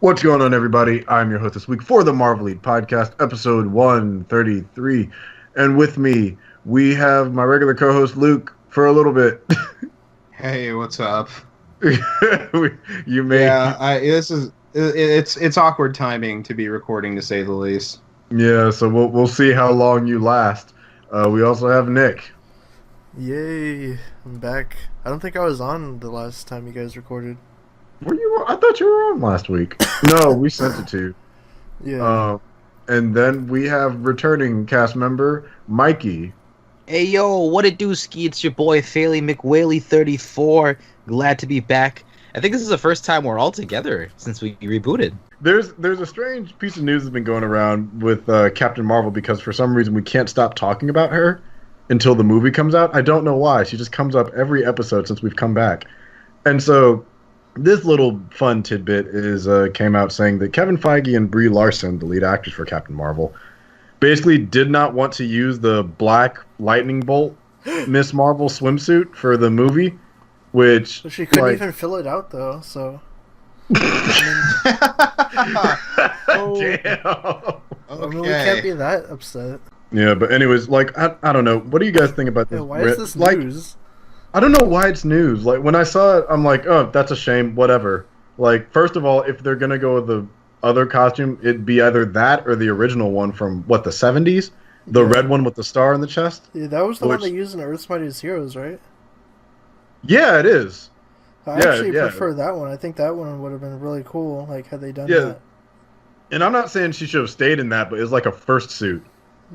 What's going on, everybody? I'm your host this week for the Marvelite podcast, episode 133. And with me, we have my regular co-host, Luke, for a little bit. Hey, what's up? You may... Yeah, it's awkward timing to be recording, to say the least. Yeah, so we'll see how long you last. We also have Nick. Yay, I'm back. I don't think I was on the last time you guys recorded. Were you? I thought you were on last week. No, we sent it to you. Yeah. And then we have returning cast member Mikey. Hey yo, what it do, Ski? It's your boy Faley McWhaley34. Glad to be back. I think this is the first time we're all together since we rebooted. There's a strange piece of news that's been going around with Captain Marvel because for some reason we can't stop talking about her until the movie comes out. I don't know why. She just comes up every episode since we've come back. And so this little fun tidbit is came out saying that Kevin Feige and Brie Larson, the lead actors for Captain Marvel, basically did not want to use the black lightning bolt Miss Marvel swimsuit for the movie, which... But she couldn't even fill it out, though, so... Damn. Okay. I mean, we can't be that upset. Yeah, but anyways, like, I don't know. What do you guys think about this? Yeah, why is this news? I don't know why it's news. Like, when I saw it, I'm like, oh, that's a shame, whatever. Like, first of all, if they're going to go with the other costume, it'd be either that or the original one from, what, the 70s? The red one with the star in the chest? Yeah, that was the one they used in Earth's Mightiest Heroes, right? Yeah, it is. I actually prefer that one. I think that one would have been really cool, like, had they done that. And I'm not saying she should have stayed in that, but it's like a first suit.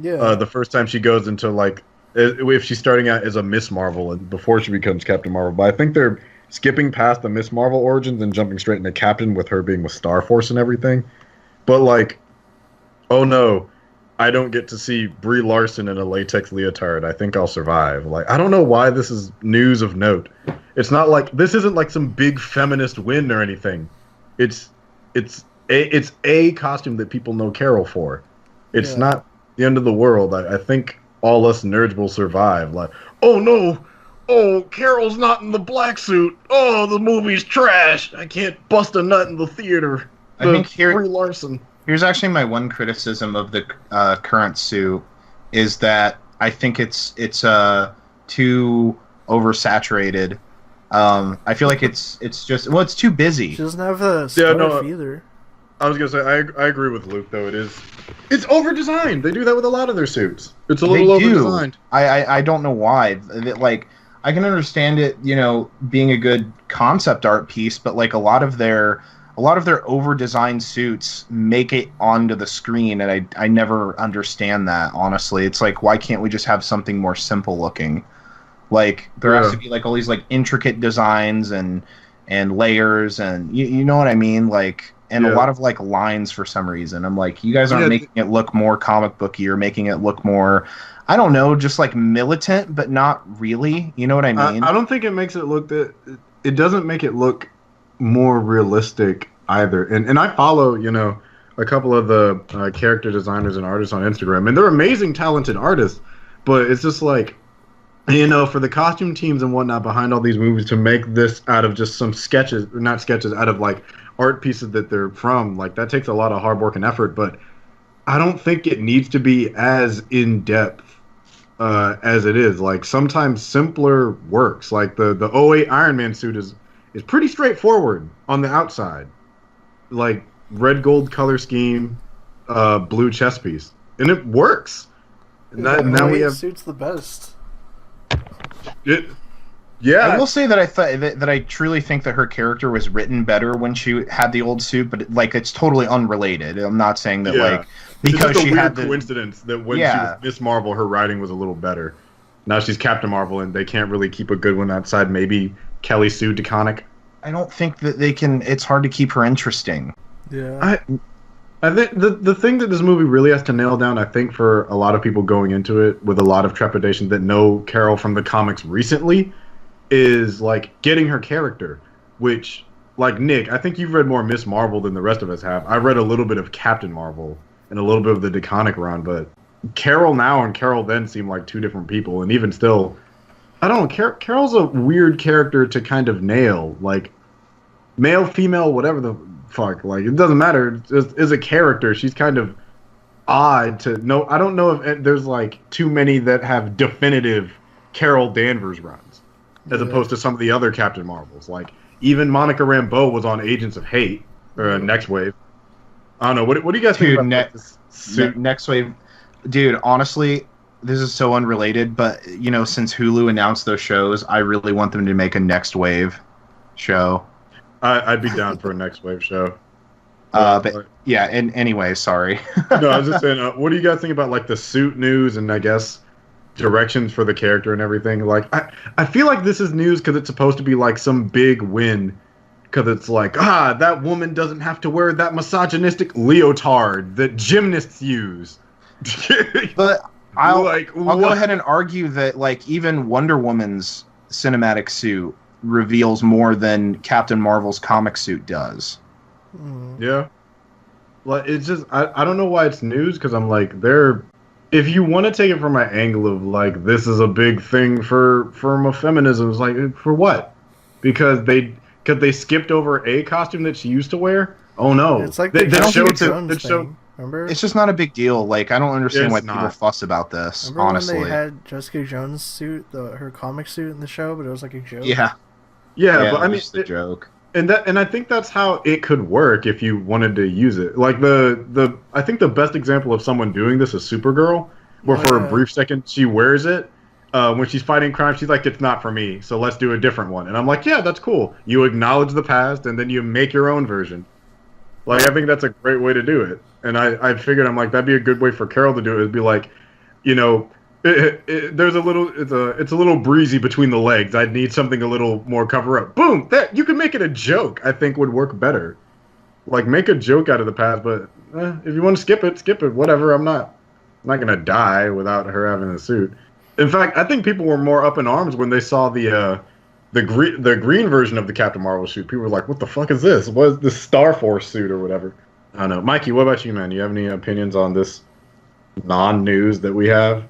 Yeah. The first time she goes into, like, if she's starting out as a Miss Marvel and before she becomes Captain Marvel. But I think they're skipping past the Miss Marvel origins and jumping straight into Captain with her being with Star Force and everything. But, like, oh no, I don't get to see Brie Larson in a latex leotard. I think I'll survive. Like, I don't know why this is news of note. It's not like, this isn't like some big feminist win or anything. It's a costume that people know Carol for. It's not the end of the world. I think all us nerds will survive. Like, oh no, oh, Carol's not in the black suit. Oh, the movie's trash. I can't bust a nut in the theater. I think Brie Larson. Here's actually my one criticism of the current suit is that I think it's too oversaturated. I feel like it's just, well, it's too busy. She doesn't have a scarf either. I was gonna say I agree with Luke though. It's over designed. They do that with a lot of their suits. It's a little over designed. I don't know why. Like, I can understand it, being a good concept art piece, but like a lot of their over designed suits make it onto the screen, and I never understand that, honestly. It's like, why can't we just have something more simple looking? Like, there has to be like all these like intricate designs and layers, and you know what I mean? Like, and a lot of like lines for some reason. I'm like, you guys aren't making it look more comic booky. You're making it look more, I don't know, just like militant, but not really. You know what I mean? I don't think it makes it look that. It doesn't make it look more realistic either. And I follow, a couple of the character designers and artists on Instagram, and they're amazing, talented artists. But it's just like, for the costume teams and whatnot behind all these movies to make this out of just some sketches, or not sketches, out of like art pieces that they're from, like, that takes a lot of hard work and effort. But I don't think it needs to be as in depth as it is. Like, sometimes simpler works. Like the '08 Iron Man suit is pretty straightforward on the outside, like red gold color scheme, blue chest piece, and it works. Now we have suits the best. Yeah, I will say that I truly think that her character was written better when she had the old suit, but like, it's totally unrelated. I'm not saying that like because she had the coincidence that when she was Miss Marvel, her writing was a little better. Now she's Captain Marvel, and they can't really keep a good one outside. Maybe Kelly Sue DeConnick. I don't think that they can. It's hard to keep her interesting. Yeah. I think the thing that this movie really has to nail down, I think, for a lot of people going into it with a lot of trepidation that know Carol from the comics recently, is like getting her character, which, like Nick, I think you've read more Miss Marvel than the rest of us have. I read a little bit of Captain Marvel and a little bit of the DeConnick run, but Carol now and Carol then seem like two different people, and even still, I don't know, Carol's a weird character to kind of nail, like male, female, whatever the fuck, like it doesn't matter. As a character, she's kind of odd to know. I don't know if there's like too many that have definitive Carol Danvers runs, as opposed to some of the other Captain Marvels. Like even Monica Rambeau was on Agents of Hate or Next Wave. I don't know. What do you guys think about this suit? Next Wave, dude. Honestly, this is so unrelated, but you know, since Hulu announced those shows, I really want them to make a Next Wave show. I'd be down for a Next Wave show. But yeah, and anyway, sorry. No, I was just saying, what do you guys think about like the suit news and I guess directions for the character and everything? Like, I feel like this is news because it's supposed to be like some big win, because it's like, that woman doesn't have to wear that misogynistic leotard that gymnasts use. But I'll go ahead and argue that like even Wonder Woman's cinematic suit reveals more than Captain Marvel's comic suit does. Yeah. Like it's just I don't know why it's news, because I'm like if you want to take it from my angle of like this is a big thing for feminism, it's like for what? Because they skipped over a costume that she used to wear. Oh no! It's like they showed thing. Remember? It's just not a big deal. Like I don't understand why people fuss about this. Remember honestly, when they had Jessica Jones' suit, her comic suit in the show, but it was like a joke. Yeah, but I mean, it's a joke. And I think that's how it could work if you wanted to use it. Like I think the best example of someone doing this is Supergirl, where for a brief second she wears it when she's fighting crime. She's like, it's not for me, so let's do a different one. And I'm like, yeah, that's cool. You acknowledge the past and then you make your own version. Like I think that's a great way to do it. And I figured I'm like that'd be a good way for Carol to do it. It'd be like, you know. There's a little. It's a little breezy between the legs. I'd need something a little more cover up. Boom! That you could make it a joke. I think would work better. Like make a joke out of the past. But if you want to skip it. Whatever. I'm not gonna die without her having a suit. In fact, I think people were more up in arms when they saw the green version of the Captain Marvel suit. People were like, "What the fuck is this? What is this Star Force suit or whatever?" I don't know. Mikey, what about you, man? Do you have any opinions on this non-news that we have?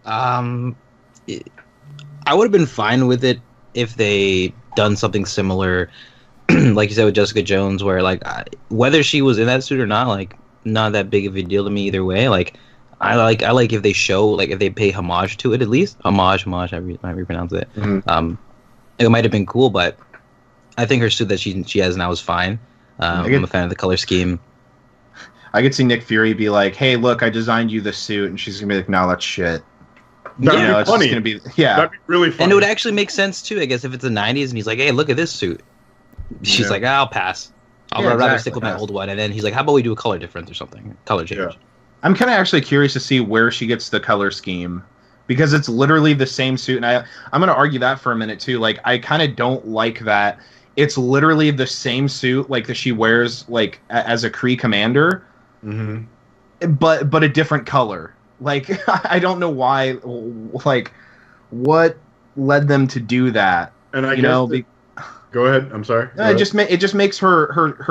I would have been fine with it if they done something similar, like you said with Jessica Jones, where like whether she was in that suit or not, like not that big of a deal to me either way. Like I like if they show, like if they pay homage to it, at least homage. I repronounce it. Mm-hmm. It might have been cool, but I think her suit that she has now is fine. I'm a fan of the color scheme. I could see Nick Fury be like, "Hey, look, I designed you this suit," and she's gonna be like, "No, that's shit." That'd be it's funny. Just gonna be, that'd be really funny. And it would actually make sense too, I guess, if it's the '90s and he's like, "Hey, look at this suit." She's like, "I'll pass. I'll rather stick with my old one." And then he's like, "How about we do a color difference or something? Color change." Yeah. I'm kind of actually curious to see where she gets the color scheme, because it's literally the same suit, and I'm gonna argue that for a minute too. Like, I kind of don't like that it's literally the same suit like that she wears like as a Kree commander, but a different color. Like I don't know why. Like, what led them to do that? And I guess go ahead. I'm sorry. It just makes her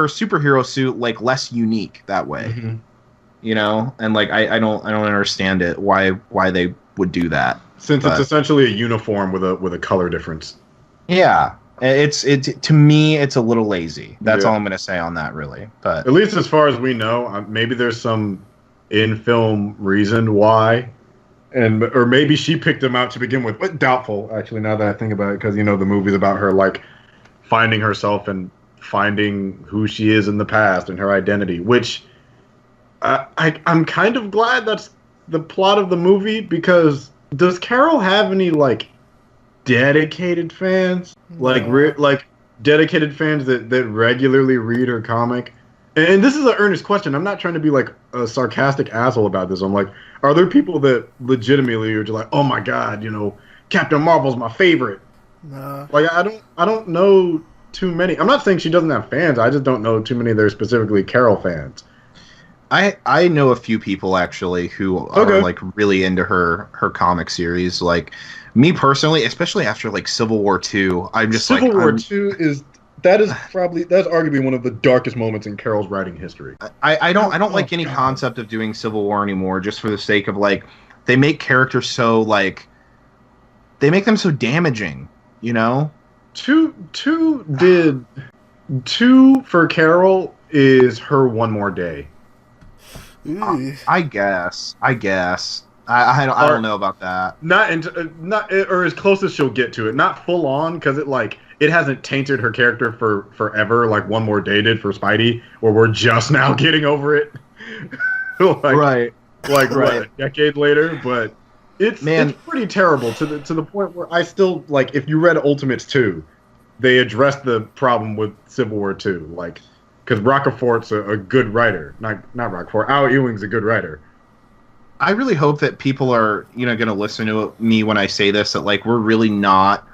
superhero suit like less unique that way. You know, and like I don't understand it why they would do that, since it's essentially a uniform with a color difference. Yeah, it's to me it's a little lazy. That's all I'm gonna say on that, really. But at least as far as we know, maybe there's some in-film reason why, or maybe she picked him out to begin with. But doubtful, actually. Now that I think about it, because the movie's about her like finding herself and finding who she is in the past and her identity, which I'm kind of glad that's the plot of the movie, because does Carol have any like dedicated fans? Like dedicated fans that regularly read her comic? And this is an earnest question. I'm not trying to be like a sarcastic asshole about this. I'm like, are there people that legitimately are just like, oh my god, Captain Marvel's my favorite? No. Like I don't know too many. I'm not saying she doesn't have fans. I just don't know too many that are specifically Carol fans. I know a few people actually who are like really into her comic series. Like me personally, especially after like Civil War II, I'm just Civil War II is arguably one of the darkest moments in Carol's writing history. I don't like any concept of doing Civil War anymore, just for the sake of like they make characters so like they make them so damaging, Two did 2 for Carol is her one more day. I guess. I don't know about that. Not or as close as she'll get to it. Not full on, because it hasn't tainted her character for forever like One More Day did for Spidey, where we're just now getting over it. Right. What, a decade later, but it's pretty terrible to the point where I still like. If you read Ultimates 2, they addressed the problem with Civil War 2, like because Rocafort's a good writer, not Rockefort. Al Ewing's a good writer. I really hope that people are going to listen to me when I say this, that like we're really not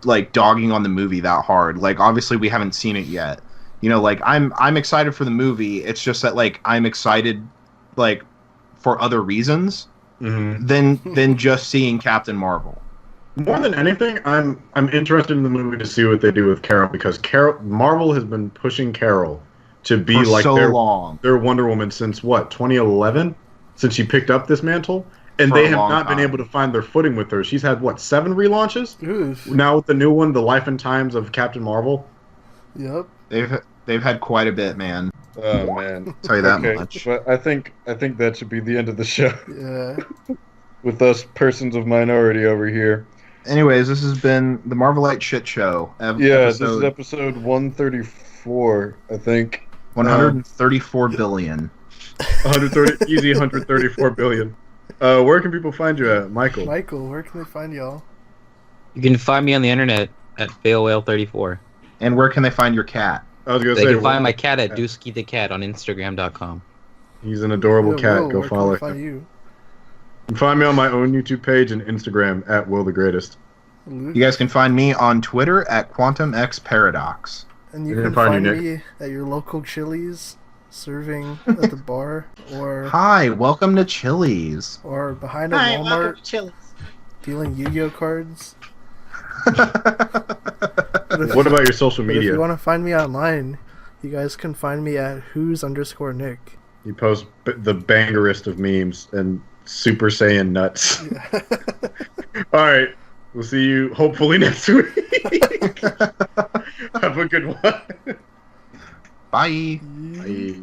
like dogging on the movie that hard. Like obviously we haven't seen it yet. Like I'm excited for the movie. It's just that like I'm excited like for other reasons than just seeing Captain Marvel. More than anything, I'm interested in the movie to see what they do with Carol, because Marvel has been pushing Carol to be for like so long. Their Wonder Woman since what, 2011? Since she picked up this mantle, and they have not been able to find their footing with her. She's had what, 7 relaunches? Oof. Now with the new one, The Life and Times of Captain Marvel. Yep. They've had quite a bit, man. Oh man, I'll tell you that much. But I think that should be the end of the show. Yeah. With us persons of minority over here. Anyways, this has been the Marvelite Shit Show. This is episode 134, I think. 134 billion. 130 easy 134 billion. Where can people find you at, Michael? Michael, where can they find y'all? You can find me on the internet at FailWhale34. And where can they find your cat? I was gonna They say can find my cat at Dusky the Cat on Instagram.com. He's an adorable cat. Will, Go where follow can we him. find you? You can find me on my own YouTube page and Instagram at Will the Greatest. You guys can find me on Twitter at QuantumXParadox. And you can find me at your local Chili's, serving at the bar, or hi, welcome to Chili's, or behind a Walmart, dealing Yu-Gi-Oh cards. What about your social media? If you want to find me online, you guys can find me at who's_Nick. You post the bangerest of memes and Super Saiyan nuts. Yeah. All right, we'll see you hopefully next week. Have a good one. Bye. Bye.